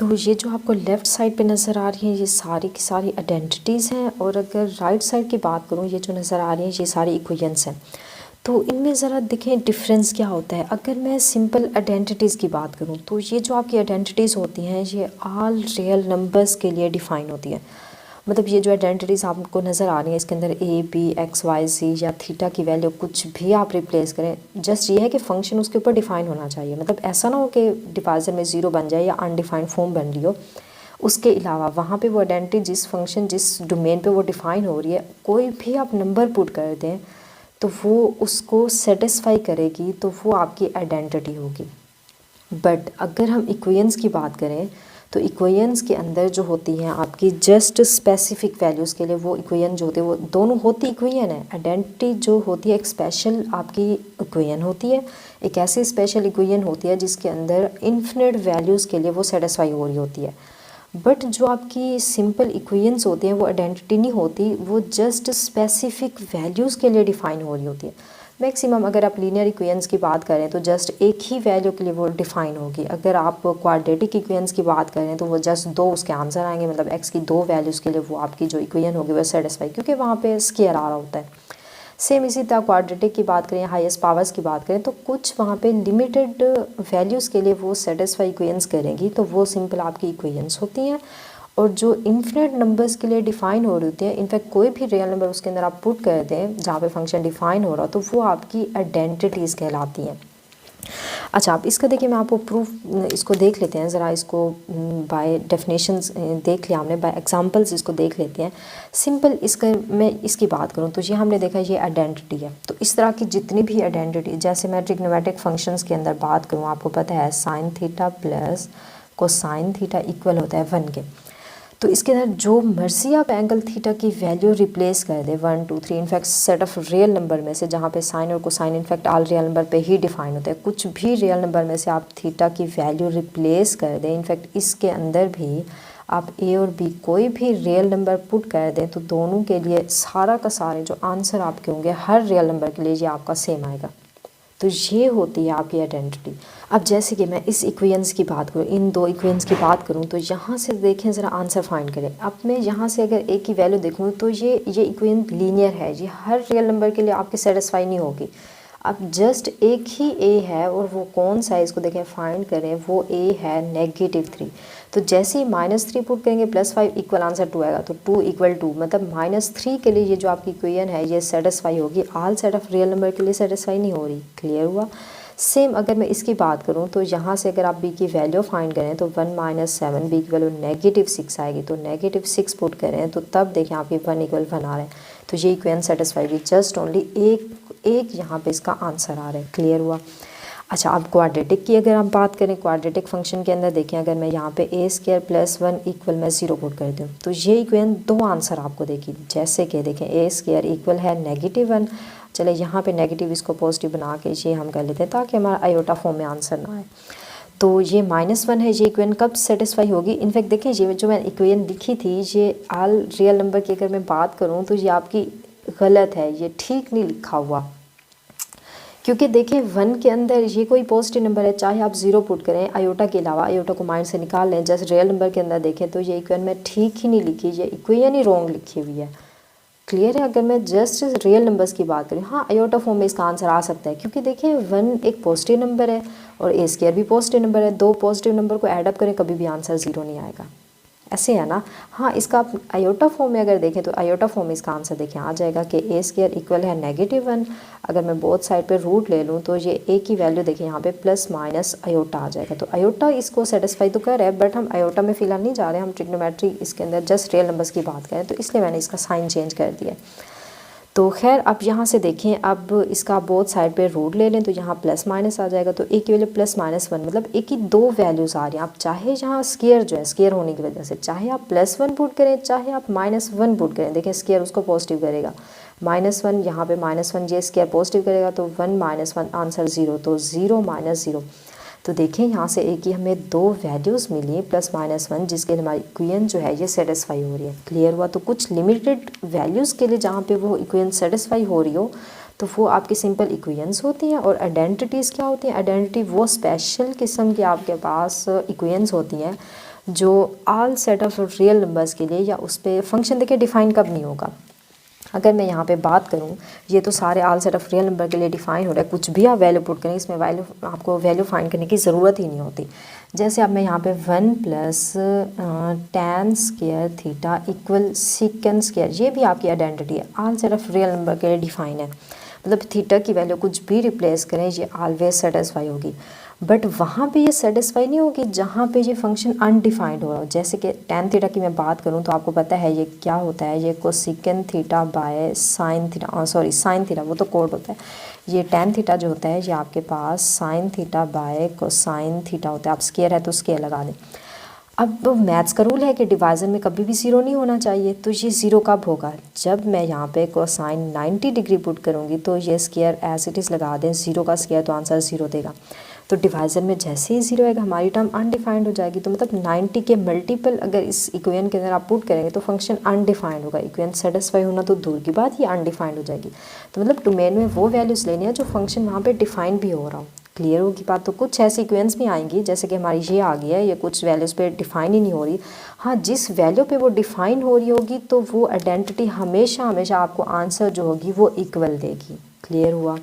तो ये जो आपको लेफ़्ट साइड पे नज़र आ रही हैं ये सारी की सारी आइडेंटिटीज़ हैं, और अगर राइट साइड की बात करूँ ये जो नज़र आ रही हैं ये सारी इक्वेशंस हैं। तो इनमें ज़रा देखें डिफरेंस क्या होता है। अगर मैं सिंपल आइडेंटिटीज़ की बात करूँ तो ये जो आपकी आइडेंटिटीज़ होती हैं ये ऑल रियल नंबर्स के लिए डिफ़ाइन होती हैं। मतलब ये जो आइडेंटिटीज़ आपको नज़र आ रही हैं इसके अंदर ए बी एक्स वाई ज़ी या थीटा की वैल्यू कुछ भी आप रिप्लेस करें, जस्ट ये है कि फ़ंक्शन उसके ऊपर डिफ़ाइन होना चाहिए। मतलब ऐसा ना हो कि डिवाइज़र में ज़ीरो बन जाए या अनडिफाइंड फॉर्म बन रही हो। उसके अलावा वहाँ पे वो आइडेंटिटी जिस फंक्शन जिस डोमेन पे वो डिफ़ाइन हो रही है, कोई भी आप नंबर पुट कर दें तो वो उसको सेटिस्फाई करेगी, तो वो आपकी आइडेंटिटी होगी। बट अगर हम इक्वेशंस की बात करें तो इक्वेशंस के अंदर जो होती हैं आपकी जस्ट स्पेसिफिक वैल्यूज़ के लिए वो इक्वेशन जो होती है वो दोनों होती इक्वेशन है। आइडेंटिटी जो होती है एक स्पेशल आपकी इक्वेशन होती है, एक ऐसी स्पेशल इक्वेशन होती है जिसके अंदर इन्फिनिट वैल्यूज़ के लिए वो सेटिस्फाई हो रही होती है। बट जो आपकी सिंपल इक्वेशंस होती हैं वो आइडेंटिटी नहीं होती, वो जस्ट स्पेसिफिक वैल्यूज़ के लिए डिफ़ाइन हो रही होती है। मैक्सिमम अगर आप लीनियर इक्वेशंस की बात करें तो जस्ट एक ही वैल्यू के लिए वो डिफ़ाइन होगी। अगर आप क्वाड्रेटिक इक्वेशंस की बात करें तो वो जस्ट दो उसके आंसर आएंगे, मतलब एक्स की दो वैल्यूज़ के लिए वो आपकी जो इक्वेशन होगी वो सेटिस्फाई, क्योंकि वहाँ पे स्क्वायर आ रहा होता है। सेम इसी तरह क्वाड्रेटिक की बात करें, हाईएस्ट पावर्स की बात करें तो कुछ वहाँ पे लिमिटेड वैल्यूज़ के लिए वो सेटिस्फाई इक्वेशंस करेंगी, तो वो सिंपल आपकी इक्वेशंस होती हैं। और जो इन्फिनिट नंबर्स के लिए डिफ़ाइन हो रही होती है, इनफैक्ट कोई भी रियल नंबर उसके अंदर आप पुट कर दें जहाँ पे फंक्शन डिफ़ाइन हो रहा हो तो वो आपकी आइडेंटिटीज़ कहलाती हैं। अच्छा, आप इसका देखिए मैं आपको प्रूफ इसको देख लेते हैं ज़रा, इसको बाय डेफिनेशंस देख लिया हमने, बाय एग्जांपल्स इसको देख लेते हैं। सिंपल इसका मैं इसकी बात करूं तो ये हमने देखा ये आइडेंटिटी है। तो इस तरह की जितनी भी आइडेंटिटी, जैसे मैं ट्रिग्नोमेट्रिक फंक्शंस के अंदर बात करूं, आपको पता है sine theta plus cosine theta equal होता है 1 के। तो इसके अंदर जो मर्जी आप एंगल थीटा की वैल्यू रिप्लेस कर दें 1 2 3, in fact set of real number में से जहाँ पे साइन और cosine in fact all real number पे ही डिफाइन होता है, कुछ भी रियल नंबर में से आप थीटा की वैल्यू रिप्लेस कर दें, इनफैक्ट इसके अंदर भी आप ए और बी कोई भी रियल नंबर पुट कर दें तो दोनों के लिए सारा का सारे जो आंसर आपके होंगे हर रियल नंबर के लिए ये आपका सेम आएगा। तो ये होती है आपकी आइडेंटिटी। अब जैसे कि मैं इस इक्वेशंस की बात करूँ, इन दो इक्वेशंस की बात करूँ, तो यहाँ से देखें ज़रा आंसर फाइंड करें। अब मैं यहाँ से अगर ए की वैल्यू देखूँ तो ये इक्वेशन लीनियर है, ये हर रियल नंबर के लिए आपके सेटिस्फाई नहीं होगी। अब जस्ट एक ही ए है और वो कौन सा है इसको देखें, फाइंड करें, वो ए है -3। तो जैसे ही -3 पुट करेंगे +5 इक्वल आंसर 2 आएगा, तो 2 = 2, मतलब -3 के लिए ये जो आपकी इक्वेशन है ये सेटिस्फाई होगी, all set of real number के लिए सेटिस्फाई नहीं हो रही। क्लियर हुआ। सेम अगर मैं इसकी बात करूं तो यहाँ से अगर आप b की वैल्यू फाइंड करें तो 1 - 7 b की वैल्यू -6 आएगी, तो -6 पुट करें तो तब देखें आपकी 1 = 1 आ रहा है, तो ये इक्वेशन सेटिस्फाई हुई। जस्ट ओनली एक यहाँ पे इसका आंसर आ रहा है। क्लियर हुआ। अच्छा, अब क्वाड्रेटिक की अगर हम बात करें, क्वाड्रेटिक फंक्शन के अंदर देखें अगर मैं यहाँ पे a² + 1 = मैं 0 पुट कर दूँ तो ये इक्वेशन दो आंसर आपको देगी। जैसे कि देखें a² इक्वल है -1, चले यहाँ पे नेगेटिव इसको पॉजिटिव बना के ये हम कर लेते हैं ताकि हमारा आयोटा फॉर्म में आंसर ना आए। तो ये -1 है, ये इक्वेशन कब सेटिस्फाई होगी। इनफैक्ट देखिए ये जो मैंने इक्वेशन लिखी थी ये ऑल रियल नंबर की अगर मैं बात करूँ तो ये आपकी गलत है, ये ठीक नहीं लिखा हुआ, क्योंकि देखिए 1 के अंदर ये कोई पॉजिटिव नंबर है, चाहे आप 0 पुट करें आयोटा के अलावा, आयोटा को माइंड से निकाल लें, जस्ट रियल नंबर के अंदर देखें तो ये इक्वेशन में ठीक ही नहीं लिखी, ये इक्वेशन ही रॉन्ग लिखी हुई है। क्लियर है। अगर मैं जस्ट रियल नंबर्स की बात करूँ, हाँ आयोटा फॉर्म में इसका आंसर आ सकता है, क्योंकि देखिए 1 एक पॉजिटिव नंबर है और a² भी पॉजिटिव नंबर है, दो पॉजिटिव नंबर को ऐड अप करें कभी भी आंसर 0 नहीं आएगा, ऐसे है ना। हाँ, इसका आप आयोटा फॉर्म में अगर देखें तो आयोटा फॉर्म में इसका आंसर देखें आ जाएगा कि a² इक्वल है -1। अगर मैं बोथ साइड पे रूट ले लूँ तो ये a की वैल्यू देखें यहाँ पे ± आयोटा आ जाएगा। तो आयोटा इसको सेटिस्फाई तो कर रहा है, बट हम आयोटा में फ़िलहाल नहीं जा रहे, हम ट्रिग्नोमेट्री इसके अंदर जस्ट रियल नंबर्स की बात करें, तो इसलिए मैंने इसका साइन चेंज कर दिया। तो खैर अब यहाँ से देखें, अब इसका बोथ साइड पे रूट ले लें तो यहाँ ± आ जाएगा, तो a की वैल्यू ±1, मतलब a की दो वैल्यूज़ आ रही हैं। आप चाहे यहाँ स्क्वायर जो है, स्क्वायर होने की वजह से चाहे आप +1 पुट करें चाहे आप -1 पुट करें, देखें स्क्वायर उसको पॉजिटिव करेगा, -1 यहाँ पे -1 ये स्क्वायर पॉजिटिव करेगा, तो 1 - 1 आंसर 0, तो 0 - 0। तो देखें यहाँ से a की हमें दो वैल्यूज़ मिली +-1, जिसके लिए हमारी इक्वेशन जो है ये सेटिस्फाई हो रही है। क्लियर हुआ। तो कुछ लिमिटेड वैल्यूज़ के लिए जहाँ पे वो इक्वेशन सेटिस्फाई हो रही हो तो वो आपकी सिंपल इक्वेशंस होती हैं। और आइडेंटिटीज़ क्या होती हैं, आइडेंटिटी वो स्पेशल किस्म की आपके पास इक्वेशंस होती हैं जो all set of real numbers के लिए या उस पर फंक्शन देखिए डिफ़ाइन कब नहीं होगा। अगर मैं यहाँ पे बात करूँ, ये तो सारे all set of real number के लिए डिफ़ाइन हो रहा है, कुछ भी आप वैल्यू पुट करें इसमें वैल्यू आपको वैल्यू फाइंड करने की ज़रूरत ही नहीं होती। जैसे अब मैं यहाँ पे 1 + tan square theta equal second square, ये भी आपकी आइडेंटिटी है, all set of real number के लिए डिफ़ाइन है। मतलब थीटा की वैल्यू कुछ भी रिप्लेस करें ये ऑलवेज सेटिस्फाई होगी। बट वहाँ पे ये सेटिस्फाई नहीं होगी जहाँ पे ये फंक्शन अनडिफाइंड हो रहा हो। जैसे कि tan थीटा की मैं बात करूँ तो आपको पता है ये क्या होता है, ये cosecant theta by sine theta, sorry sine theta वो तो कोड होता है। ये tan थीटा जो होता है ये आपके पास sine theta by cosine theta होता है। आप स्केयर है तो स्केयर लगा दें। अब मैथ्स का रूल है कि डिवाइजन में कभी भी ज़ीरो नहीं होना चाहिए, तो ये ज़ीरो कब होगा, जब मैं यहाँ पे कोसाइन 90 डिग्री पुट करूँगी तो ये स्केयर एज इट इज़ लगा दें, ज़ीरो का स्केयर तो आंसर ज़ीरो देगा। तो डिवाइजन में जैसे ही ज़ीरो आएगा हमारी टर्म अनडिफाइंड हो जाएगी। तो मतलब 90 के मल्टीपल अगर इस इक्वेशन के अंदर आप पुट करेंगे तो फंक्शन अनडिफाइंड होगा। इक्वेशन सेटिस्फाई होना तो दूर की बात, ये अनडिफाइंड हो जाएगी। तो मतलब डोमेन में वो वैल्यूज़ लेनी है जो फंक्शन वहाँ पे डिफाइन भी हो रहा हो। क्लियर होगी बात। तो कुछ ऐसी इक्वेशंस भी आएंगी जैसे कि हमारी ये आ गई है, ये कुछ वैल्यूज़ पे डिफ़ाइन ही नहीं हो रही। हाँ, जिस वैल्यू पे वो डिफ़ाइन हो रही होगी तो वो आइडेंटिटी हमेशा हमेशा आपको आंसर जो होगी वो इक्वल देगी। क्लियर हुआ।